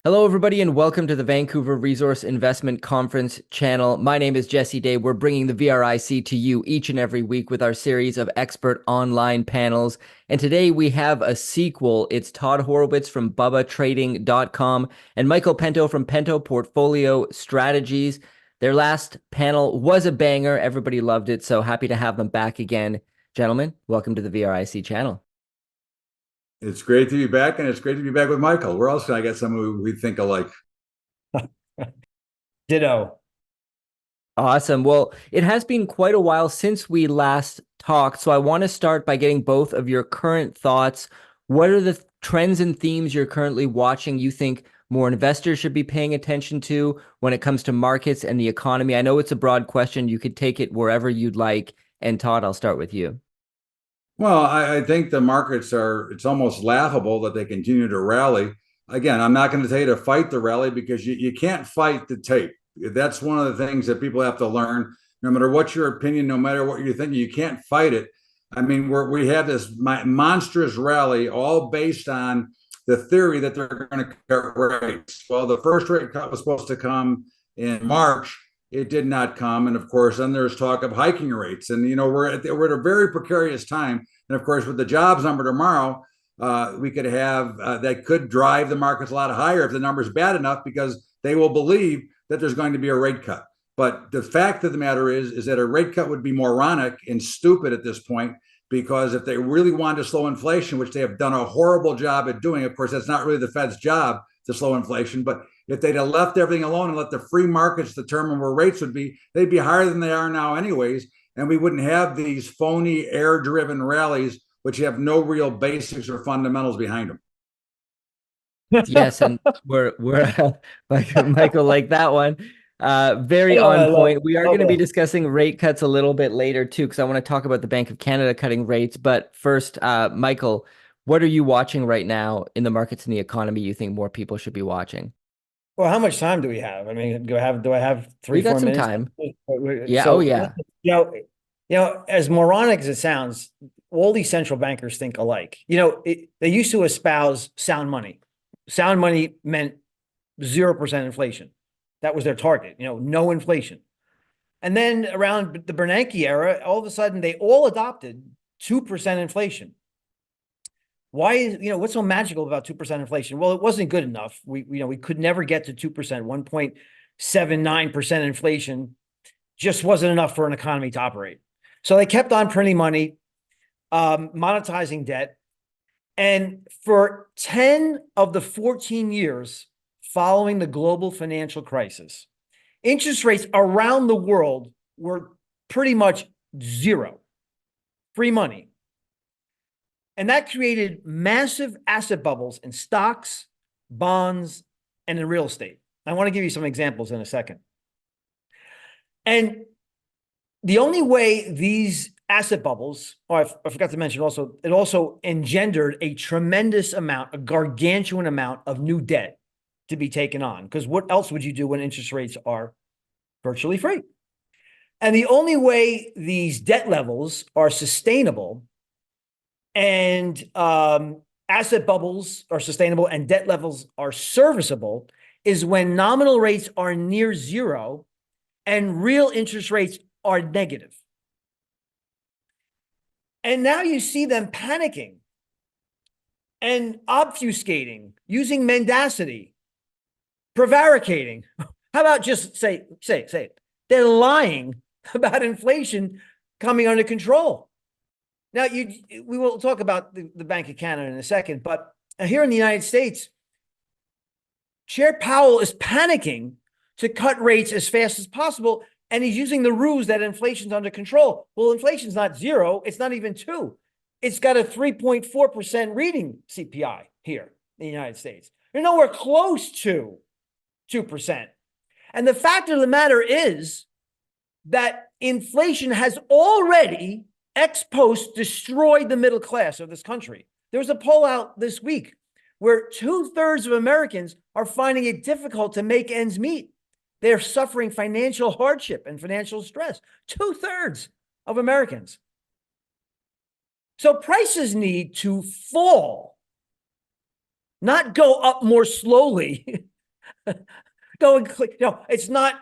Hello, everybody, and welcome to the Vancouver Resource Investment Conference channel. My name is Jesse Day. We're bringing the VRIC to you each and every week with our series of expert online panels. And today we have a sequel. It's Todd Horwitz from BubbaTrading.com and Michael Pento from Pento Portfolio Strategies. Their last panel was a banger. Everybody loved it. So happy to have them back again. Gentlemen, welcome to the VRIC channel. It's great to be back, and it's great to be back with Michael. Where else can I get someone who we think alike? Ditto. Awesome. Well, it has been quite a while since we last talked, so I want to start by getting both of your current thoughts. What are the trends and themes you're currently watching you think more investors should be paying attention to when it comes to markets and the economy? I know it's a broad question. You could take it wherever you'd like. And Todd, I'll start with you. Well, I think the markets it's almost laughable that they continue to rally. Again, I'm not going to tell you to fight the rally because you can't fight the tape. That's one of the things that people have to learn. No matter what your opinion, no matter what you're thinking, you can't fight it. I mean, we had this monstrous rally all based on the theory that they're going to cut rates. Well, the first rate cut was supposed to come in March. It did not come, and of course, then there's talk of hiking rates, and we're at a very precarious time. And of course, with the jobs number tomorrow, we could have that could drive the markets a lot higher if the number is bad enough, because they will believe that there's going to be a rate cut. But the fact of the matter is that a rate cut would be moronic and stupid at this point, because if they really wanted to slow inflation, which they have done a horrible job at doing, of course, that's not really the Fed's job to slow inflation, but if they'd have left everything alone and let the free markets determine where rates would be, they'd be higher than they are now anyways. And we wouldn't have these phony air-driven rallies, which have no real basics or fundamentals behind them. Yes, and we're Michael, like that one. Very on point. We are going to be discussing rate cuts a little bit later too, because I want to talk about the Bank of Canada cutting rates. But first, Michael, what are you watching right now in the markets and the economy you think more people should be watching? Well, how much time do we have? I mean, do I have three, We got 4 some minutes? time. Yeah. So, Oh, yeah. as moronic as it sounds, all these central bankers think alike. They used to espouse sound money. Sound money meant 0% inflation. That was their target, no inflation. And then around the Bernanke era, all of a sudden they all adopted 2% inflation. Why is, what's so magical about 2% inflation? Well, it wasn't good enough. We could never get to 2%, 1.79% inflation just wasn't enough for an economy to operate. So they kept on printing money, monetizing debt. And for 10 of the 14 years following the global financial crisis, interest rates around the world were pretty much zero, free money. And that created massive asset bubbles in stocks, bonds, and in real estate. I want to give you some examples in a second. And the only way these asset bubbles, I forgot to mention also, it also engendered a tremendous amount, a gargantuan amount of new debt to be taken on. Because what else would you do when interest rates are virtually free? And the only way these debt levels are sustainable and asset bubbles are sustainable and debt levels are serviceable is when nominal rates are near zero and real interest rates are negative. And now you see them panicking and obfuscating, using mendacity, prevaricating. How about just say it? They're lying about inflation coming under control. Now, we will talk about the Bank of Canada in a second, but here in the United States, Chair Powell is panicking to cut rates as fast as possible, and he's using the ruse that inflation's under control. Well, inflation's not zero. It's not even 2. It's got a 3.4% reading CPI here in the United States. You're nowhere close to 2%. And the fact of the matter is that inflation has already ex post destroyed the middle class of this country. There was a poll out this week where 2/3 of Americans are finding it difficult to make ends meet. They're suffering financial hardship and financial stress. 2/3 of Americans. So prices need to fall, not go up more slowly Go and click. No, it's not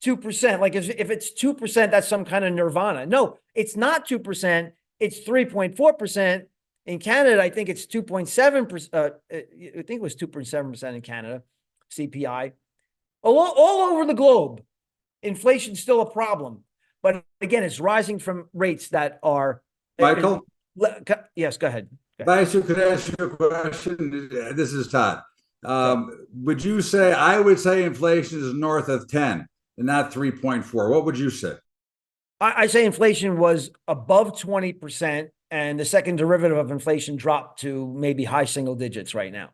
2%. Like if it's 2%, that's some kind of nirvana. No, it's not 2%. It's 3.4%. In Canada, I think it's 2.7%. I think it was 2.7% in Canada, CPI. All over the globe, inflation's still a problem. But again, it's rising from rates that are. Michael? Yes, go ahead. If I could ask you a question, this is Todd. Would you say, I would say inflation is north of 10 and not 3.4. What would you say? I say inflation was above 20%, and the second derivative of inflation dropped to maybe high single digits right now.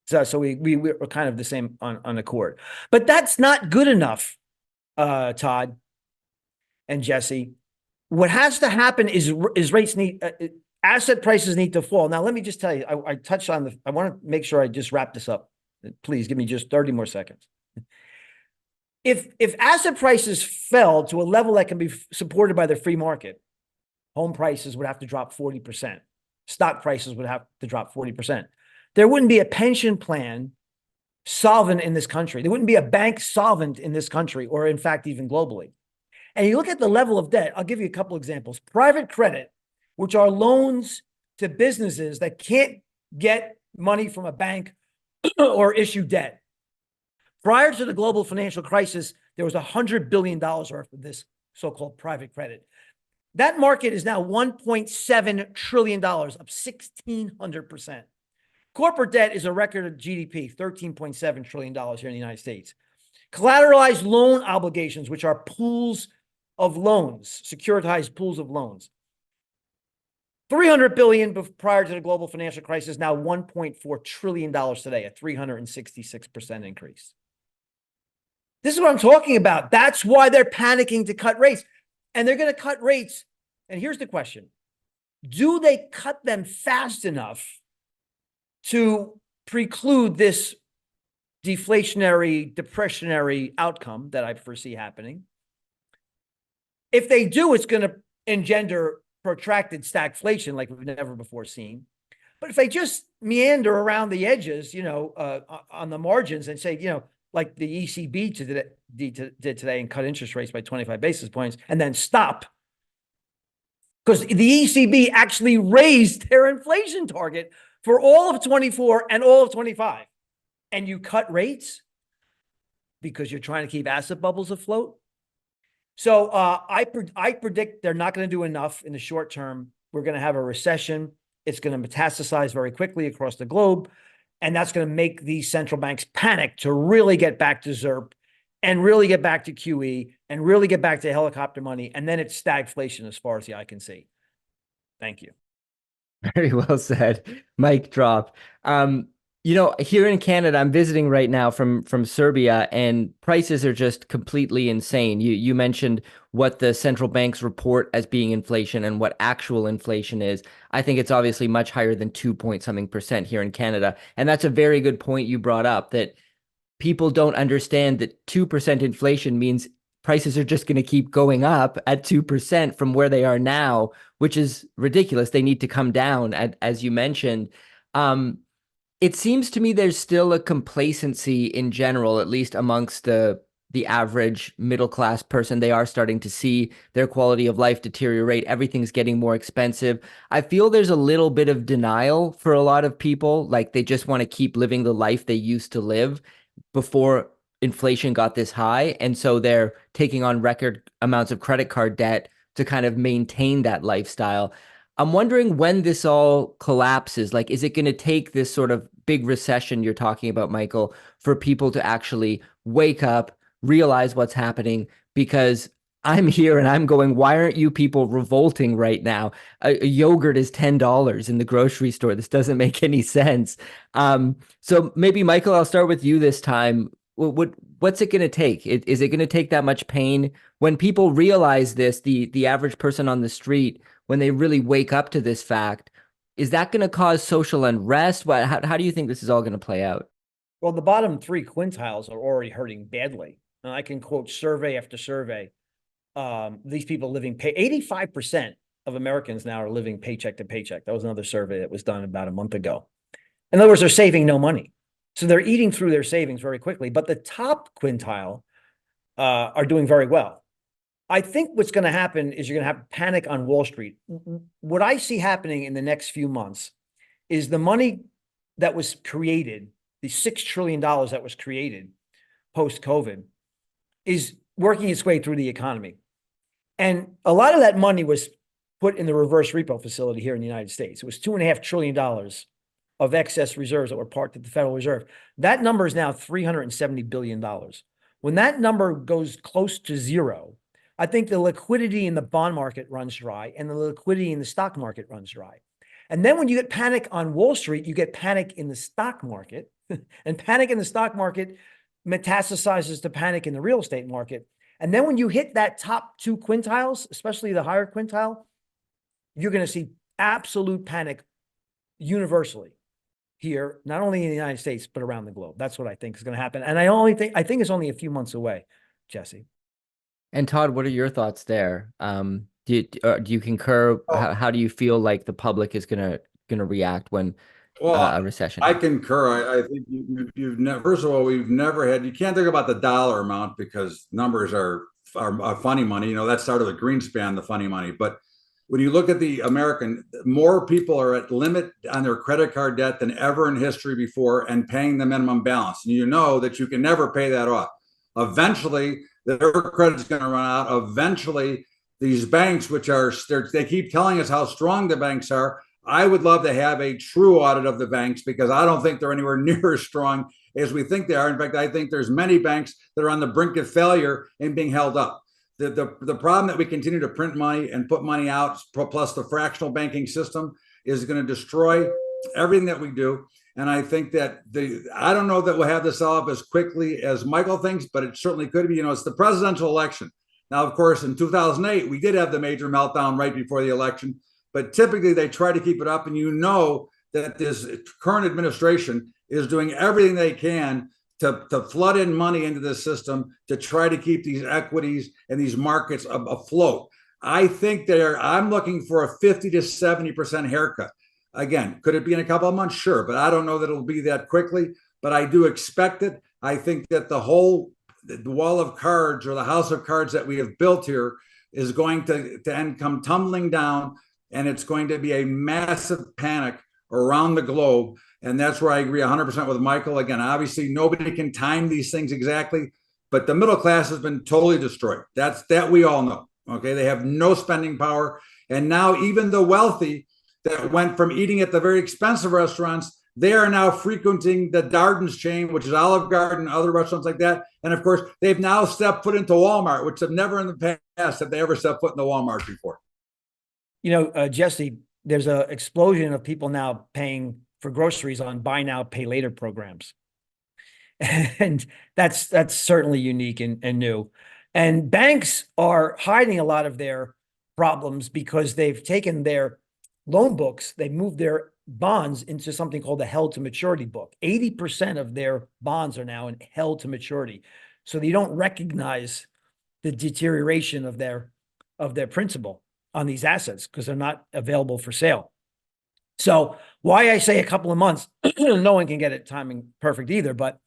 So we're kind of the same on accord. But that's not good enough, Todd and Jesse. What has to happen is rates need, asset prices need to fall. Now, let me just tell you, I touched on I want to make sure I just wrap this up. Please give me just 30 more seconds. If asset prices fell to a level that can be supported by the free market, home prices would have to drop 40%. Stock prices would have to drop 40%. There wouldn't be a pension plan solvent in this country. There wouldn't be a bank solvent in this country, or in fact, even globally. And you look at the level of debt, I'll give you a couple examples. Private credit, which are loans to businesses that can't get money from a bank or issue debt. Prior to the global financial crisis, there was $100 billion worth of this so-called private credit. That market is now $1.7 trillion, up 1,600%. Corporate debt is a record of GDP, $13.7 trillion here in the United States. Collateralized loan obligations, which are pools of loans, securitized pools of loans. $300 billion prior to the global financial crisis, now $1.4 trillion today, a 366% increase. This is what I'm talking about. That's why they're panicking to cut rates. And they're going to cut rates. And here's the question. Do they cut them fast enough to preclude this deflationary, depressionary outcome that I foresee happening? If they do, it's going to engender protracted stagflation like we've never before seen. But if they just meander around the edges, on the margins and say, like the ECB did today and cut interest rates by 25 basis points and then stop. Because the ECB actually raised their inflation target for all of 24 and all of 25. And you cut rates because you're trying to keep asset bubbles afloat. So I predict they're not going to do enough in the short term. We're going to have a recession. It's going to metastasize very quickly across the globe. And that's going to make these central banks panic to really get back to ZIRP and really get back to QE and really get back to helicopter money. And then it's stagflation as far as the eye can see. Thank you. Very well said. Mic drop. Here in Canada, I'm visiting right now from Serbia, and prices are just completely insane. You mentioned what the central banks report as being inflation and what actual inflation is. I think it's obviously much higher than 2% here in Canada. And that's a very good point you brought up, that people don't understand that 2% inflation means prices are just going to keep going up at 2% from where they are now, which is ridiculous. They need to come down, as you mentioned. It seems to me there's still a complacency in general, at least amongst the average middle-class person. They are starting to see their quality of life deteriorate. Everything's getting more expensive. I feel there's a little bit of denial for a lot of people. Like they just want to keep living the life they used to live before inflation got this high. And so they're taking on record amounts of credit card debt to kind of maintain that lifestyle. I'm wondering when this all collapses. Like, is it going to take this sort of big recession you're talking about, Michael, for people to actually wake up, realize what's happening? Because I'm here and I'm going, why aren't you people revolting right now? A yogurt is $10 in the grocery store. This doesn't make any sense. So maybe, Michael, I'll start with you this time. What's it going to take? Is it going to take that much pain? When people realize this, the average person on the street, when they really wake up to this fact, is that going to cause social unrest? How do you think this is all going to play out? Well, the bottom three quintiles are already hurting badly. And I can quote survey after survey. These people living 85% of Americans now are living paycheck to paycheck. That was another survey that was done about a month ago. In other words, they're saving no money. So they're eating through their savings very quickly, but the top quintile are doing very well. I think what's going to happen is you're going to have panic on Wall Street. What I see happening in the next few months is the money that was created, the $6 trillion that was created post-COVID, is working its way through the economy. And a lot of that money was put in the reverse repo facility here in the United States. It was $2.5 trillion of excess reserves that were parked at the Federal Reserve. That number is now $370 billion. When that number goes close to zero, I think the liquidity in the bond market runs dry and the liquidity in the stock market runs dry. And then when you get panic on Wall Street, you get panic in the stock market, and panic in the stock market metastasizes to panic in the real estate market. And then when you hit that top two quintiles, especially the higher quintile, you're going to see absolute panic universally here, not only in the United States, but around the globe. That's what I think is going to happen. And I think it's only a few months away, Jesse. And Todd, what are your thoughts there? Do you concur? How do you feel like the public is gonna react when a recession? I concur. I think you've never. First of all, we've never had. You can't think about the dollar amount because numbers are funny money. You know, that's sort of the Greenspan, the funny money. But when you look at the American, more people are at limit on their credit card debt than ever in history before, and paying the minimum balance. And you know that you can never pay that off. Eventually, their credit's going to run out. Eventually, these banks, which are, they keep telling us how strong the banks are. I would love to have a true audit of the banks because I don't think they're anywhere near as strong as we think they are. In fact, I think there's many banks that are on the brink of failure and being held up. The problem that we continue to print money and put money out, plus the fractional banking system, is going to destroy everything that we do. And I think that I don't know that we'll have this solved as quickly as Michael thinks, but it certainly could be. You know, it's the presidential election. Now, of course, in 2008, we did have the major meltdown right before the election, but typically they try to keep it up. And you know that this current administration is doing everything they can to flood in money into the system to try to keep these equities and these markets afloat. I think I'm looking for a 50 to 70% haircut. Again, could it be in a couple of months? Sure, but I don't know that it'll be that quickly, but I do expect it. I think that the wall of cards or the house of cards that we have built here is going to end come tumbling down, and it's going to be a massive panic around the globe. And that's where I agree 100% with Michael. Again, obviously nobody can time these things exactly, but the middle class has been totally destroyed. That we all know. Okay, they have no spending power. And now even the wealthy that went from eating at the very expensive restaurants, they are now frequenting the Darden's chain, which is Olive Garden, other restaurants like that. And of course, they've now stepped foot into Walmart, which have never in the past have they ever stepped foot in the Walmart before. You know, Jesse, there's an explosion of people now paying for groceries on buy now, pay later programs. And that's certainly unique and new. And banks are hiding a lot of their problems because they've taken their loan books, they moved their bonds into something called a held to maturity book. 80% of their bonds are now in held to maturity. So you don't recognize the deterioration of their principal on these assets because they're not available for sale. So why I say a couple of months, no one can get it timing perfect either, but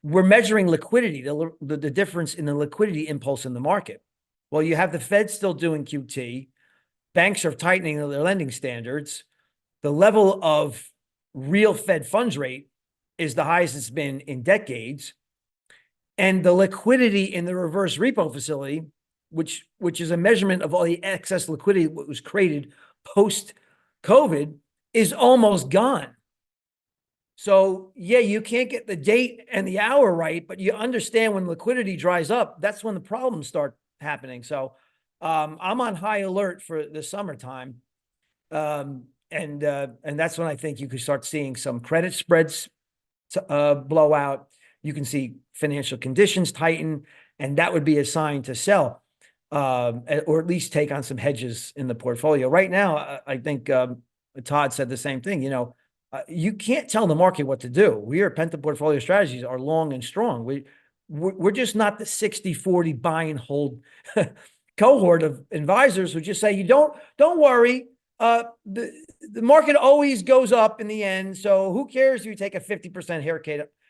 we're measuring liquidity, the difference in the liquidity impulse in the market. Well, you have the Fed still doing QT. Banks are tightening their lending standards. The level of real Fed funds rate is the highest it's been in decades. And the liquidity in the reverse repo facility, which is a measurement of all the excess liquidity that was created post-COVID, is almost gone. So, yeah, you can't get the date and the hour right, but you understand when liquidity dries up, that's when the problems start happening. So I'm on high alert for the summertime. And that's when I think you could start seeing some credit spreads blow out. You can see financial conditions tighten, and that would be a sign to sell, or at least take on some hedges in the portfolio. Right now, I think Todd said the same thing. You know, you can't tell the market what to do. We are Pento Portfolio Strategies are long and strong. We're just not the 60-40 buy and hold cohort of advisors who just say, you don't worry. The market always goes up in the end. So who cares if you take a 50%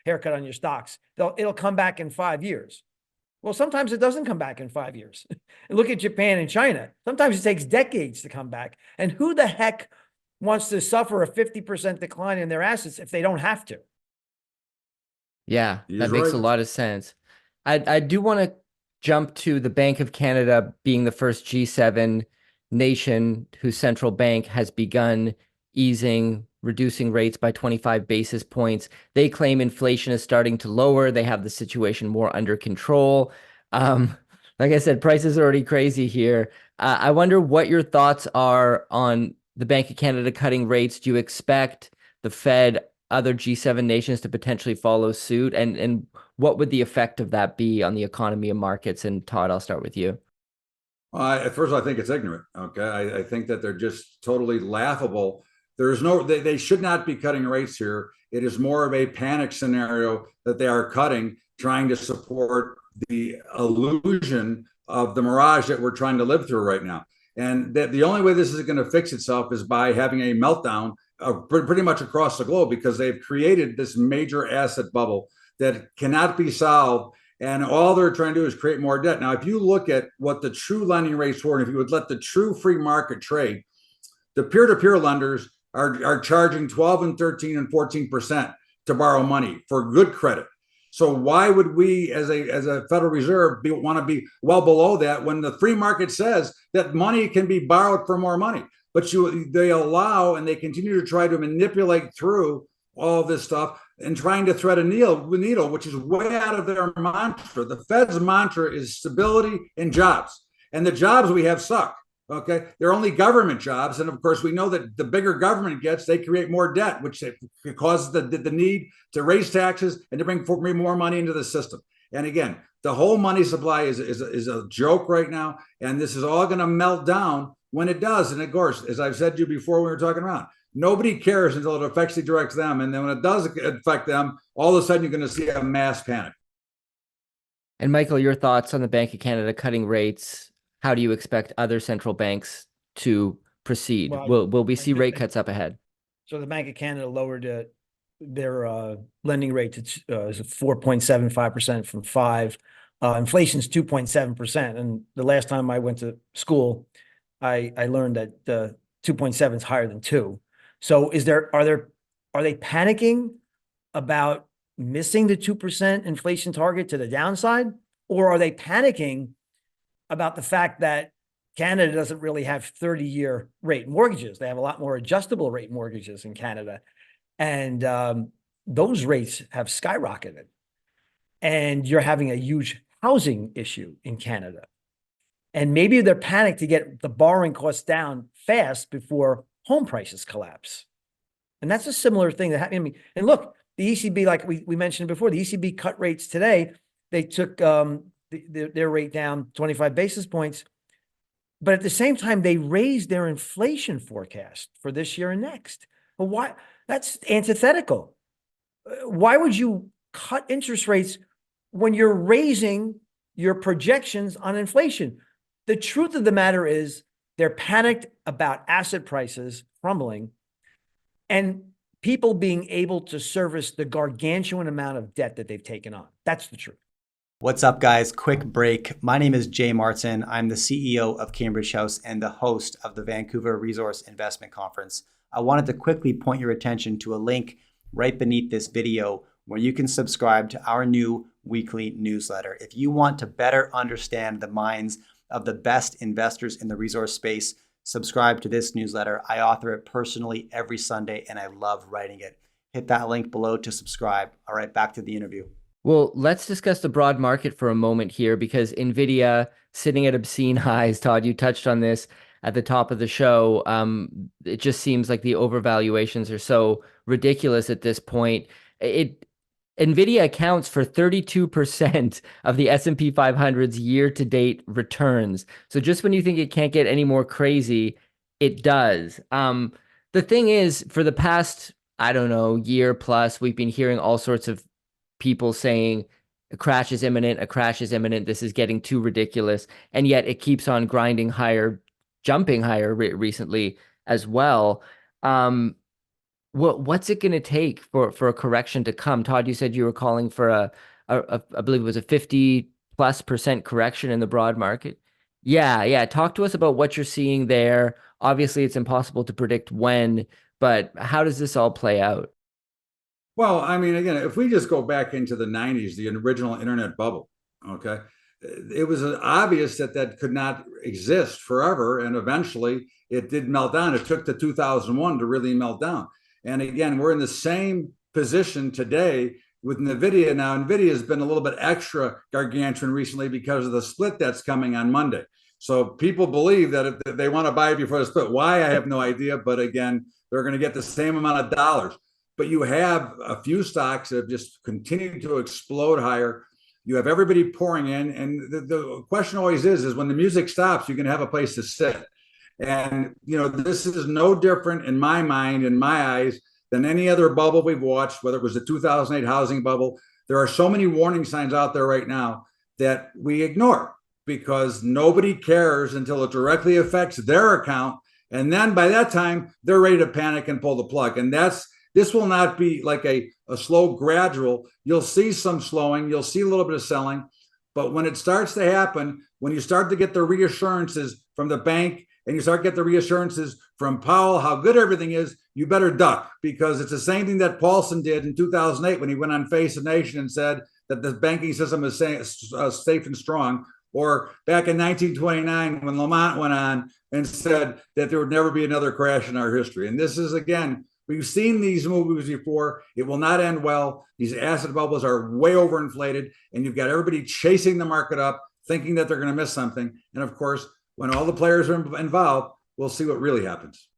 haircut on your stocks. It'll come back in 5 years. Well, sometimes it doesn't come back in 5 years. Look at Japan and China. Sometimes it takes decades to come back. And who the heck wants to suffer a 50% decline in their assets if they don't have to? Yeah, He's that makes a right. lot of sense. I do want to jump to the Bank of Canada being the first G7 nation whose central bank has begun easing, reducing rates by 25 basis points. They claim inflation is starting to lower. They have the situation more under control. Like I said, prices are already crazy here. I wonder what your thoughts are on the Bank of Canada cutting rates. Do you expect the Fed, other G7 nations to potentially follow suit? And what would the effect of that be on the economy and markets? And Todd, I'll start with you. At first, I think it's ignorant. Okay, I think that they're just totally laughable. There is no, they should not be cutting rates here. It is more of a panic scenario that they are cutting, trying to support the illusion of the mirage that we're trying to live through right now. And that the only way this is going to fix itself is by having a meltdown pretty much across the globe, because they've created this major asset bubble that cannot be solved. And all they're trying to do is create more debt. Now, if you look at what the true lending rates were, and if you would let the true free market trade, the peer-to-peer lenders are charging 12 and 13 and 14% to borrow money for good credit. So why would we, as a Federal Reserve, want to be well below that when the free market says that money can be borrowed for more money? But they allow and they continue to try to manipulate through all of this stuff and trying to thread a needle, which is way out of their mantra. The Fed's mantra is stability and jobs, and the jobs we have suck. Okay, they're only government jobs, and of course we know that the bigger government gets, they create more debt, which causes the need to raise taxes and to bring more money into the system. And again, the whole money supply is a joke right now, and this is all going to melt down when it does. And of course, as I've said to you before, when we were talking around, nobody cares until it affects direct them, and then when it does affect them, all of a sudden you're going to see a mass panic. And Michael, your thoughts on the Bank of Canada cutting rates? How do you expect other central banks to proceed? Well, will we see rate cuts up ahead? So the Bank of Canada lowered their lending rate to 4.75% from 5%. Inflation's 2.7%. And the last time I went to school, I learned that 2.7 is higher than 2. So are they panicking about missing the 2% inflation target to the downside? Or are they panicking about the fact that Canada doesn't really have 30-year rate mortgages? They have a lot more adjustable rate mortgages in Canada. And those rates have skyrocketed. And you're having a huge housing issue in Canada. And maybe they're panicked to get the borrowing costs down fast before home prices collapse. And that's a similar thing that happened. I mean, and look, the ECB, like we mentioned before, the ECB cut rates today. They took their rate down 25 basis points. But at the same time, they raised their inflation forecast for this year and next. Well, why? That's antithetical. Why would you cut interest rates when you're raising your projections on inflation? The truth of the matter is they're panicked about asset prices crumbling and people being able to service the gargantuan amount of debt that they've taken on. That's the truth. What's up, guys? Quick break. My name is Jay Martin. I'm the CEO of Cambridge House and the host of the Vancouver Resource Investment Conference. I wanted to quickly point your attention to a link right beneath this video where you can subscribe to our new weekly newsletter. If you want to better understand the minds of the best investors in the resource space, subscribe to this newsletter. I author it personally every Sunday, and I love writing it. Hit that link below to subscribe. All right, back to the interview. Well, let's discuss the broad market for a moment here, because NVIDIA sitting at obscene highs. Todd, you touched on this at the top of the show. It just seems like the overvaluations are so ridiculous at this point. NVIDIA accounts for 32% of the S&P 500's year-to-date returns. So just when you think it can't get any more crazy, it does. The thing is, for the past, I don't know, year plus, we've been hearing all sorts of people saying a crash is imminent, this is getting too ridiculous. And yet it keeps on grinding higher, jumping higher recently as well. What's it going to take for a correction to come? Todd, you said you were calling for I believe it was a 50+% correction in the broad market. Yeah. Talk to us about what you're seeing there. Obviously, it's impossible to predict when, but how does this all play out? Well, I mean, again, if we just go back into the 90s, the original internet bubble, okay, it was obvious that that could not exist forever. And eventually it did melt down. It took to 2001 to really melt down. And again, we're in the same position today with NVIDIA. Now, NVIDIA has been a little bit extra gargantuan recently because of the split that's coming on Monday. So people believe that if they want to buy before the split. Why? I have no idea. But again, they're going to get the same amount of dollars. But you have a few stocks that have just continued to explode higher. You have everybody pouring in. And the question always is when the music stops, you can have a place to sit. And, this is no different in my mind, in my eyes, than any other bubble we've watched, whether it was the 2008 housing bubble. There are so many warning signs out there right now that we ignore because nobody cares until it directly affects their account. And then by that time, they're ready to panic and pull the plug. And this will not be like a slow gradual. You'll see some slowing. You'll see a little bit of selling. But when it starts to happen, when you start to get the reassurances from the bank and you start to get the reassurances from Powell, how good everything is, you better duck because it's the same thing that Paulson did in 2008 when he went on Face the Nation and said that the banking system is safe and strong. Or back in 1929 when Lamont went on and said that there would never be another crash in our history. And this is, again, we've seen these movies before. It will not end well. These asset bubbles are way overinflated, and you've got everybody chasing the market up, thinking that they're going to miss something. And of course, when all the players are involved, we'll see what really happens.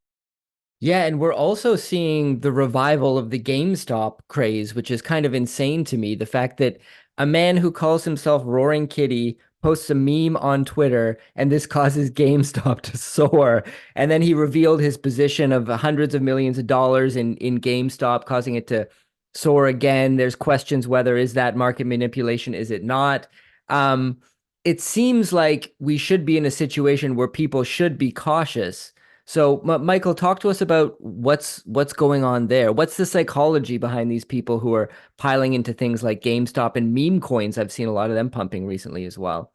Yeah, and we're also seeing the revival of the GameStop craze, which is kind of insane to me. The fact that a man who calls himself Roaring Kitty posts a meme on Twitter, and this causes GameStop to soar. And then he revealed his position of hundreds of millions of dollars in GameStop, causing it to soar again. There's questions whether is that market manipulation, is it not? It seems like we should be in a situation where people should be cautious. So, Michael, talk to us about what's going on there. What's the psychology behind these people who are piling into things like GameStop and meme coins? I've seen a lot of them pumping recently as well.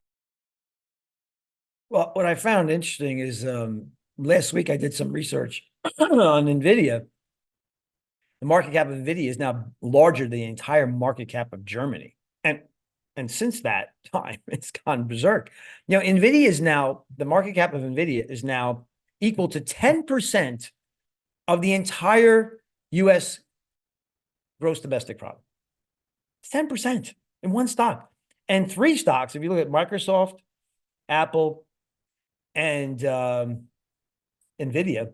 Well, what I found interesting is last week I did some research on NVIDIA. The market cap of NVIDIA is now larger than the entire market cap of Germany. And since that time, it's gone berserk. NVIDIA is now, the market cap of NVIDIA is now equal to 10% of the entire U.S. gross domestic product. It's 10% in one stock. And three stocks, if you look at Microsoft, Apple, and NVIDIA,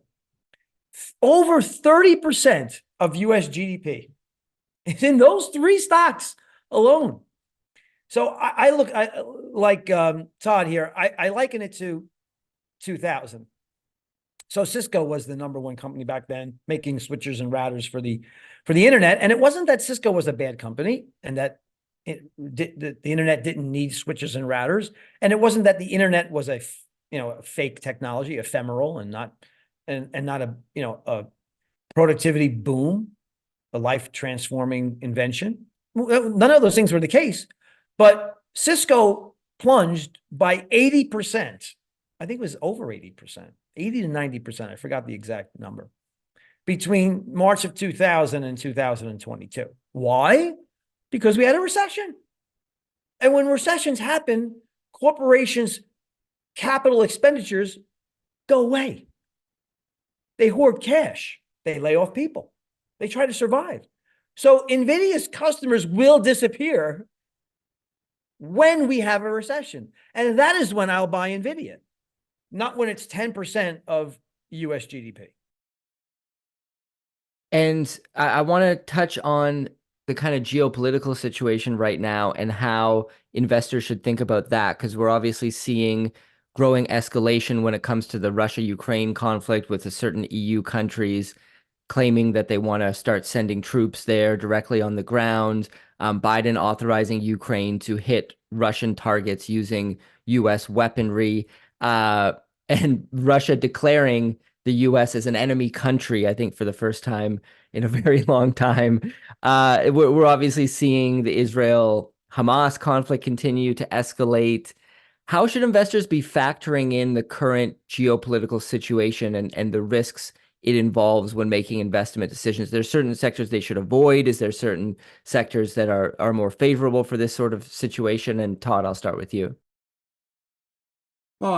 over 30% of U.S. GDP is in those three stocks alone. So I look like Todd here. I liken it to 2000. So Cisco was the number one company back then, making switchers and routers for the internet. And it wasn't that Cisco was a bad company and that the internet didn't need switches and routers. And it wasn't that the internet was a fake technology, ephemeral, and not a productivity boom, a life transforming invention. None of those things were the case. But Cisco plunged by 80%. I think it was over 80%, 80 to 90%. I forgot the exact number between March of 2000 and 2022. Why? Because we had a recession. And when recessions happen, corporations' capital expenditures go away. They hoard cash. They lay off people. They try to survive. So NVIDIA's customers will disappear when we have a recession. And that is when I'll buy NVIDIA, not when it's 10% of US GDP. And I want to touch on the kind of geopolitical situation right now and how investors should think about that, because we're obviously seeing growing escalation when it comes to the Russia-Ukraine conflict, with certain EU countries claiming that they want to start sending troops there directly on the ground. Biden authorizing Ukraine to hit Russian targets using U.S. weaponry, and Russia declaring the U.S. as an enemy country, I think, for the first time in a very long time. We're obviously seeing the Israel-Hamas conflict continue to escalate. How should investors be factoring in the current geopolitical situation and the risks it involves when making investment decisions? There's certain sectors they should avoid. Is there certain sectors that are more favorable for this sort of situation? And Todd, I'll start with you. Well,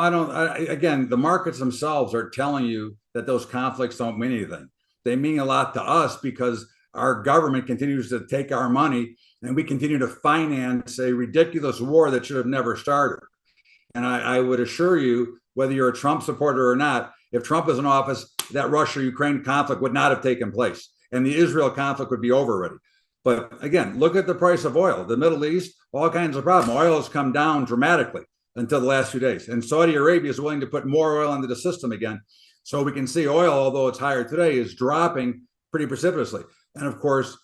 again, the markets themselves are telling you that those conflicts don't mean anything. They mean a lot to us because our government continues to take our money and we continue to finance a ridiculous war that should have never started. And I would assure you, whether you're a Trump supporter or not, if Trump was in office, that Russia-Ukraine conflict would not have taken place and the Israel conflict would be over already. But again, look at the price of oil. The Middle East, all kinds of problems. Oil has come down dramatically until the last few days. And Saudi Arabia is willing to put more oil into the system again. So we can see oil, although it's higher today, is dropping pretty precipitously. And of course,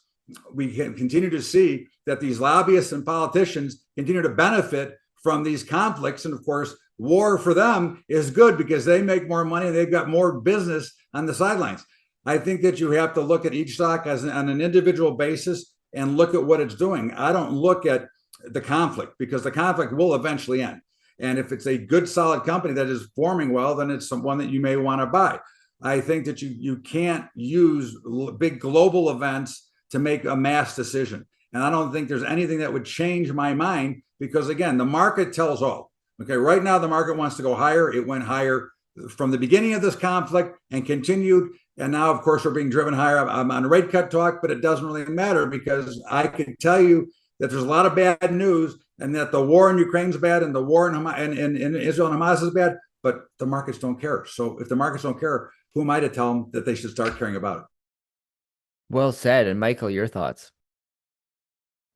we can continue to see that these lobbyists and politicians continue to benefit from these conflicts. And of course, war for them is good because they make more money and they've got more business on the sidelines. I think that you have to look at each stock on an individual basis and look at what it's doing. I don't look at the conflict because the conflict will eventually end. And if it's a good, solid company that is forming well, then it's one that you may want to buy. I think that you can't use big global events to make a mass decision. And I don't think there's anything that would change my mind because, again, the market tells all. Okay, right now the market wants to go higher. It went higher from the beginning of this conflict and continued. And now, of course, we're being driven higher. I'm on rate cut talk, but it doesn't really matter because I can tell you that there's a lot of bad news and that the war in Ukraine is bad and the war in Israel and Hamas is bad, but the markets don't care. So if the markets don't care, who am I to tell them that they should start caring about it? Well said. And Michael, your thoughts?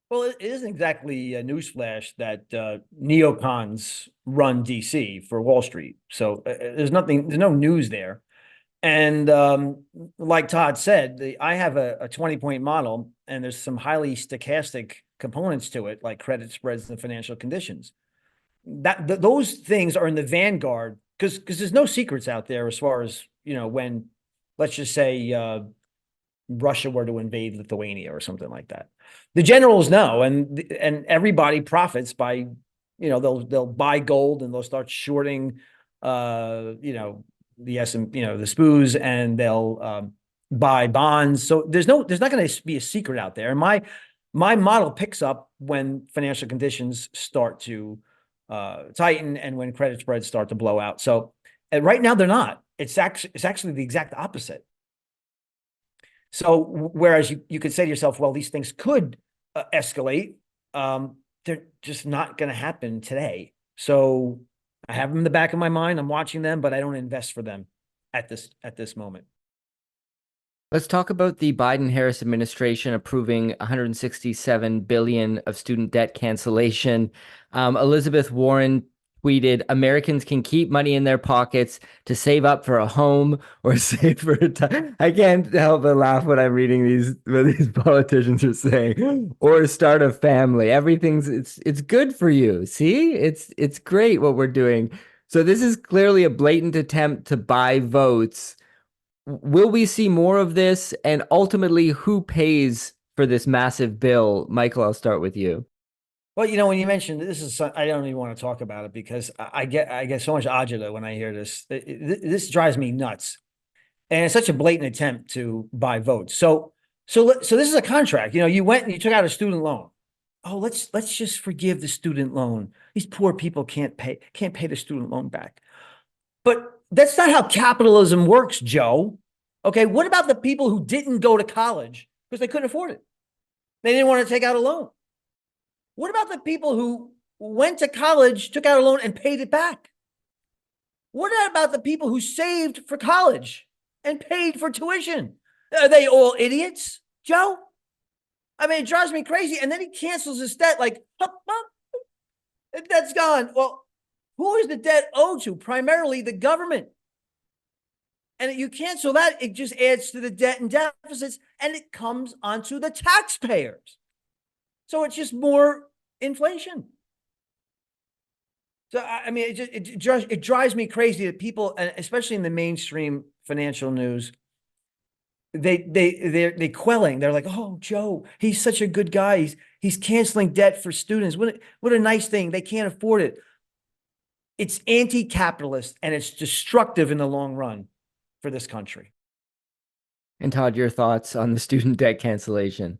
Well, it isn't exactly a newsflash that neocons run DC for Wall Street. So there's no news there. And like Todd said, I have a 20-point model, and there's some highly stochastic components to it, like credit spreads and financial conditions. Those things are in the vanguard because there's no secrets out there as far as, when, let's just say, Russia were to invade Lithuania or something like that. The generals know, and everybody profits by, they'll buy gold and they'll start shorting, the the SPOOs, and they'll buy bonds. So there's not going to be a secret out there. And my model picks up when financial conditions start to tighten and when credit spreads start to blow out. So right now they're not. It's actually the exact opposite. So whereas you could say to yourself, well, these things could escalate, they're just not going to happen today. So I have them in the back of my mind. I'm watching them, but I don't invest for them at this moment. Let's talk about the Biden-Harris administration approving $167 billion of student debt cancellation. Elizabeth Warren tweeted, "Americans can keep money in their pockets to save up for a home or save for a time." I can't help but laugh when I'm reading what these politicians are saying. Or start a family. It's good for you. See, it's great what we're doing. So this is clearly a blatant attempt to buy votes. Will we see more of this? And ultimately, who pays for this massive bill? Michael, I'll start with you. Well, when you mentioned this, I don't even want to talk about it because I get so much agita when I hear this. This drives me nuts, and it's such a blatant attempt to buy votes. So this is a contract. You went and you took out a student loan. Oh, let's just forgive the student loan. These poor people can't pay the student loan back. But that's not how capitalism works, Joe. Okay, what about the people who didn't go to college because they couldn't afford it? They didn't want to take out a loan. What about the people who went to college, took out a loan, and paid it back? What about the people who saved for college and paid for tuition? Are they all idiots, Joe? I mean, it drives me crazy. And then he cancels his debt like, that's gone. Well, who is the debt owed to? Primarily the government. And you cancel that, it just adds to the debt and deficits, and it comes onto the taxpayers. So it's just more inflation. So I mean, it drives me crazy that people, and especially in the mainstream financial news, they're quelling. They're like, "Oh, Joe, he's such a good guy. He's canceling debt for students. What a nice thing. They can't afford it." It's anti-capitalist and it's destructive in the long run for this country. And Todd, your thoughts on the student debt cancellation?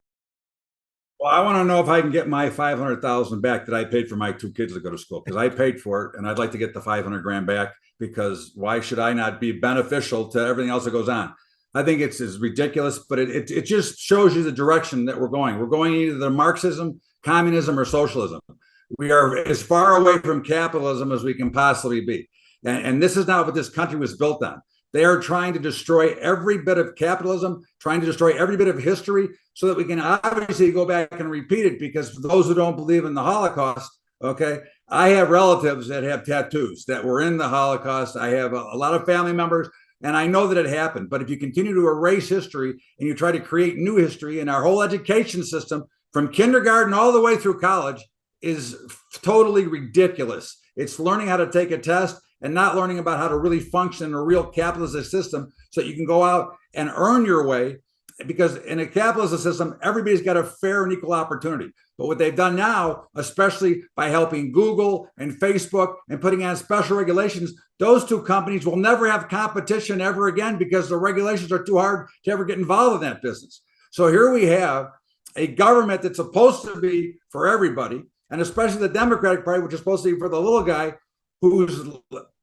Well, I want to know if I can get my 500,000 back that I paid for my two kids to go to school, because I paid for it and I'd like to get the 500 grand back, because why should I not be beneficial to everything else that goes on? I think it's ridiculous, but it just shows you the direction that we're going. We're going either Marxism, communism, or socialism. We are as far away from capitalism as we can possibly be. And this is not what this country was built on. They are trying to destroy every bit of capitalism, trying to destroy every bit of history, so that we can obviously go back and repeat it. Because for those who don't believe in the Holocaust, okay, I have relatives that have tattoos that were in the Holocaust. I have a lot of family members, and I know that it happened. But if you continue to erase history and you try to create new history, and our whole education system from kindergarten all the way through college is totally ridiculous. It's learning how to take a test and not learning about how to really function in a real capitalist system, so that you can go out and earn your way. Because in a capitalist system, everybody's got a fair and equal opportunity. But what they've done now, especially by helping Google and Facebook and putting on special regulations, those two companies will never have competition ever again, because the regulations are too hard to ever get involved in that business. So here we have a government that's supposed to be for everybody, and especially the Democratic Party, which is supposed to be for the little guy, who's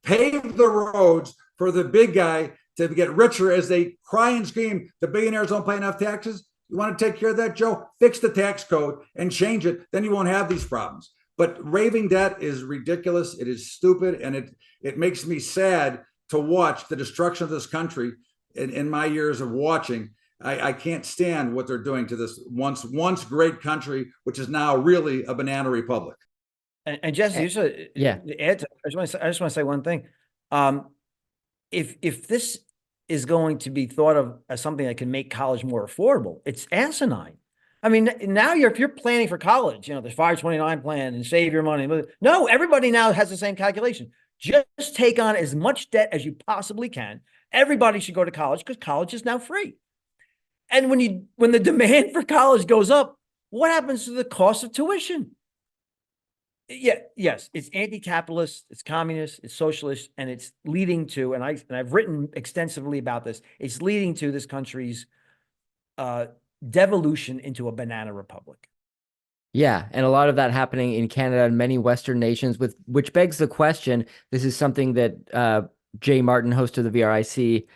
paved the roads for the big guy to get richer as they cry and scream the billionaires don't pay enough taxes. You want to take care of that, Joe? Fix the tax code and change it. Then you won't have these problems. But raving debt is ridiculous. It is stupid. And it makes me sad to watch the destruction of this country in my years of watching. I can't stand what they're doing to this once great country, which is now really a banana republic. And Jesse, I just want to say one thing. If this is going to be thought of as something that can make college more affordable, it's asinine. I mean, now if you're planning for college, the 529 plan and save your money. No, everybody now has the same calculation. Just take on as much debt as you possibly can. Everybody should go to college, because college is now free. And when the demand for college goes up, what happens to the cost of tuition? Yes, it's anti-capitalist, it's communist, it's socialist, and it's leading to, and I've written extensively about this, it's leading to this country's devolution into a banana republic. Yeah, and a lot of that happening in Canada and many Western nations, which begs the question. This is something that Jay Martin, host of the VRIC,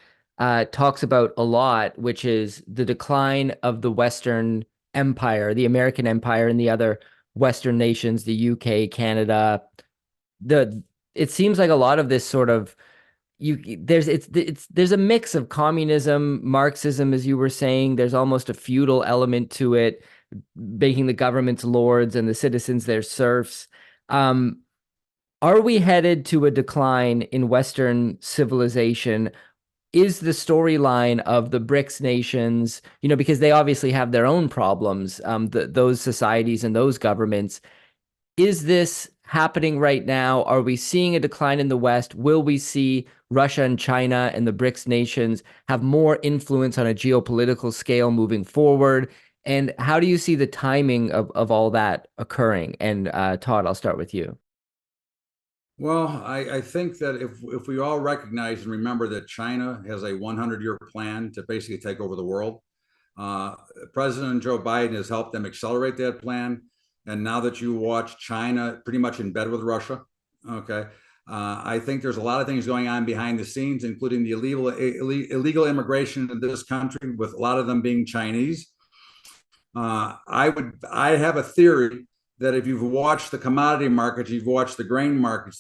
talks about a lot, which is the decline of the Western Empire, the American Empire, and the other Western nations, the UK, Canada. It seems like a lot of this sort of there's a mix of communism, Marxism, as you were saying. There's almost a feudal element to it, making the governments lords and the citizens their serfs. Are we headed to a decline in Western civilization? Is the storyline of the BRICS nations, because they obviously have their own problems, those societies and those governments, is this happening right now? Are we seeing a decline in the West? Will we see Russia and China and the BRICS nations have more influence on a geopolitical scale moving forward? And how do you see the timing of all that occurring? And Todd, I'll start with you. Well, I think that if we all recognize and remember that China has a 100-year plan to basically take over the world, President Joe Biden has helped them accelerate that plan. And now that you watch China pretty much in bed with Russia, okay, I think there's a lot of things going on behind the scenes, including the illegal immigration into this country, with a lot of them being Chinese. I have a theory that if you've watched the commodity markets, you've watched the grain markets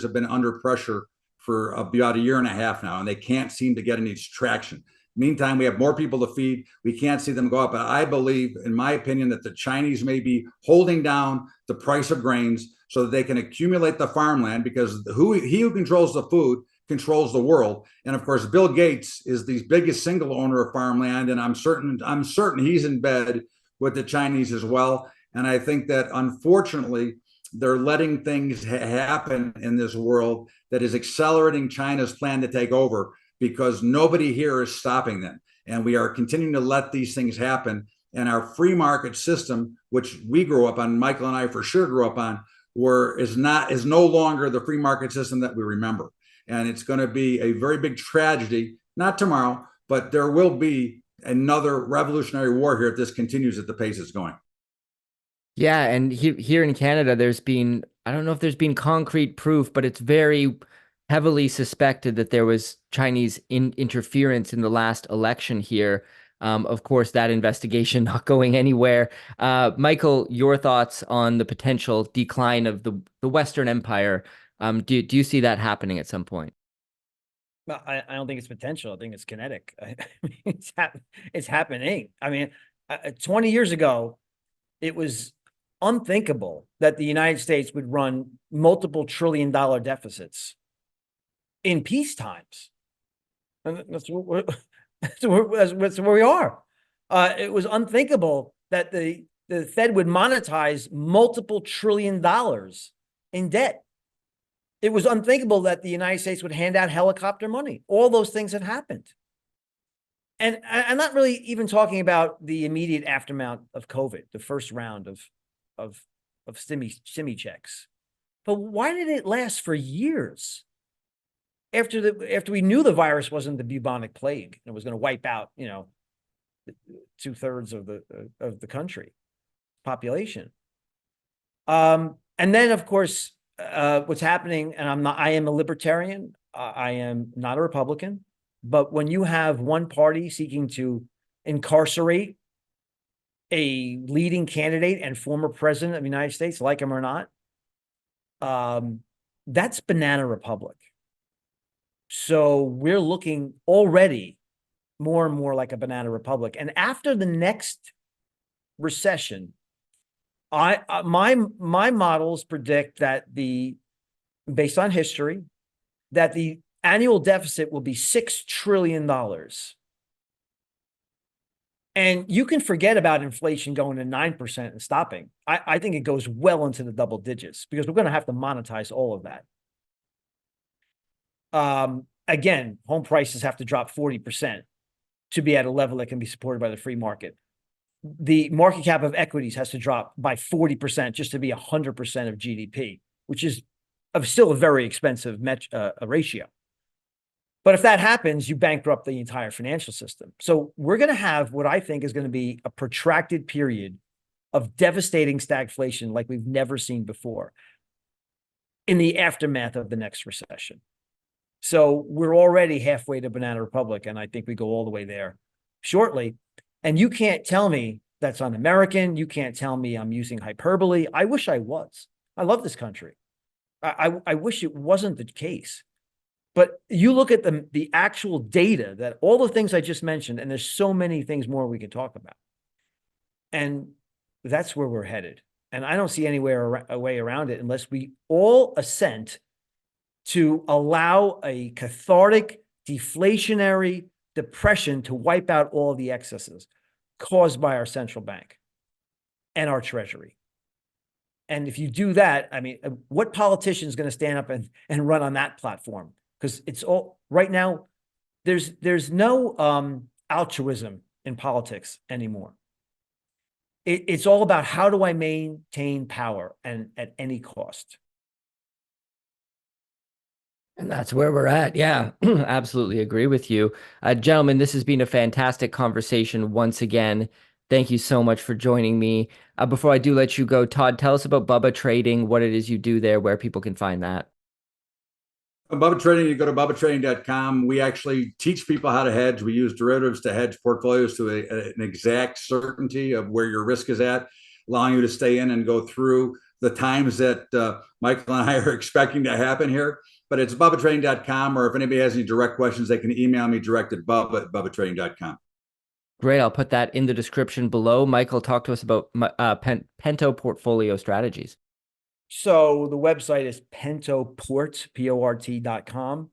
have been under pressure for about a year and a half now, and they can't seem to get any traction. Meantime, we have more people to feed. We can't see them go up. But I believe, in my opinion, that the Chinese may be holding down the price of grains so that they can accumulate the farmland, because he who controls the food controls the world. And of course, Bill Gates is the biggest single owner of farmland, and I'm certain he's in bed with the Chinese as well. And I think that, unfortunately, they're letting things happen in this world that is accelerating China's plan to take over, because nobody here is stopping them. And we are continuing to let these things happen. And our free market system, which we grew up on, Michael and I for sure grew up on, is no longer the free market system that we remember. And it's going to be a very big tragedy, not tomorrow, but there will be another revolutionary war here if this continues at the pace it's going. Yeah, and here in Canada, I don't know if there's been concrete proof, but it's very heavily suspected that there was Chinese interference in the last election here. Of course, that investigation not going anywhere. Michael, your thoughts on the potential decline of the Western Empire? Do you see that happening at some point? Well, I don't think it's potential. I think it's kinetic. It's happening. I mean, 20 years ago, it was unthinkable that the United States would run multiple trillion-dollar deficits in peace times. And that's where we are. It was unthinkable that the Fed would monetize multiple trillion dollars in debt. It was unthinkable that the United States would hand out helicopter money. All those things have happened. And I'm not really even talking about the immediate aftermath of COVID, the first round of stimmy checks. But why did it last for years? After we knew the virus wasn't the bubonic plague and it was going to wipe out, 2/3 of the country population. And then, of course, what's happening, and I am a libertarian. I am not a Republican, but when you have one party seeking to incarcerate a leading candidate and former president of the United States, like him or not, that's banana republic. So we're looking already more and more like a banana republic. And after the next recession, my models predict that based on history, that the annual deficit will be $6 trillion. And you can forget about inflation going to 9% and stopping. I think it goes well into the double digits because we're going to have to monetize all of that. Again, home prices have to drop 40% to be at a level that can be supported by the free market. The market cap of equities has to drop by 40% just to be 100% of GDP, which is still a very expensive ratio. But if that happens, you bankrupt the entire financial system. So we're going to have what I think is going to be a protracted period of devastating stagflation like we've never seen before in the aftermath of the next recession. So we're already halfway to Banana Republic, and I think we go all the way there shortly. And you can't tell me that's un-American. You can't tell me I'm using hyperbole. I wish I was. I love this country. I wish it wasn't the case. But you look at the actual data, that all the things I just mentioned, and there's so many things more we could talk about. And that's where we're headed. And I don't see a way around it unless we all assent to allow a cathartic, deflationary depression to wipe out all the excesses caused by our central bank and our treasury. And if you do that, I mean, what politician is going to stand up and run on that platform? Because it's all right now, there's no altruism in politics anymore. It's all about how do I maintain power and at any cost. And that's where we're at. Yeah, absolutely agree with you. Gentlemen, this has been a fantastic conversation once again. Thank you so much for joining me. Before I do let you go, Todd, tell us about Bubba Trading, what it is you do there, where people can find that. Bubba Trading, you go to bubbatrading.com. We actually teach people how to hedge. We use derivatives to hedge portfolios to an exact certainty of where your risk is at, allowing you to stay in and go through the times that Michael and I are expecting to happen here. But it's bubbatrading.com, or if anybody has any direct questions, they can email me direct at bubba@bubbatrading.com. Great. I'll put that in the description below. Michael, talk to us about Pento portfolio strategies. So the website is pentoport.com.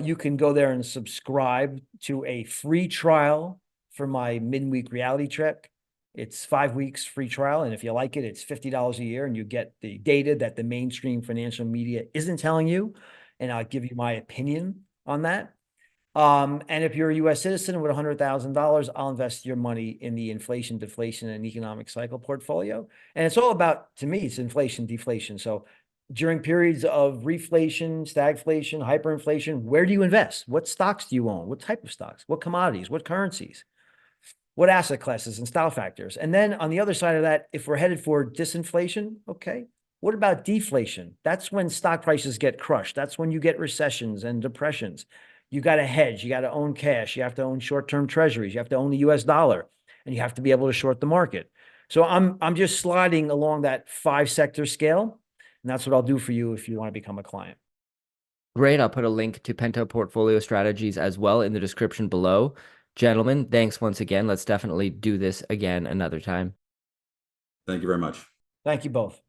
You can go there and subscribe to a free trial for my midweek reality check. It's 5 weeks free trial. And if you like it, it's $50 a year and you get the data that the mainstream financial media isn't telling you. And I'll give you my opinion on that. And if you're a US citizen with $100,000, I'll invest your money in the inflation, deflation, and economic cycle portfolio. And it's all about, to me, it's inflation, deflation. So during periods of reflation, stagflation, hyperinflation, where do you invest? What stocks do you own? What type of stocks? What commodities? What currencies? What asset classes and style factors? And then on the other side of that, if we're headed for disinflation, okay, what about deflation? That's when stock prices get crushed. That's when you get recessions and depressions. You got to hedge. You got to own cash. You have to own short-term treasuries. You have to own the US dollar, and you have to be able to short the market. So I'm just sliding along that 5-sector scale. And that's what I'll do for you if you want to become a client. Great. I'll put a link to Pento Portfolio Strategies as well in the description below. Gentlemen, thanks once again. Let's definitely do this again another time. Thank you very much. Thank you both.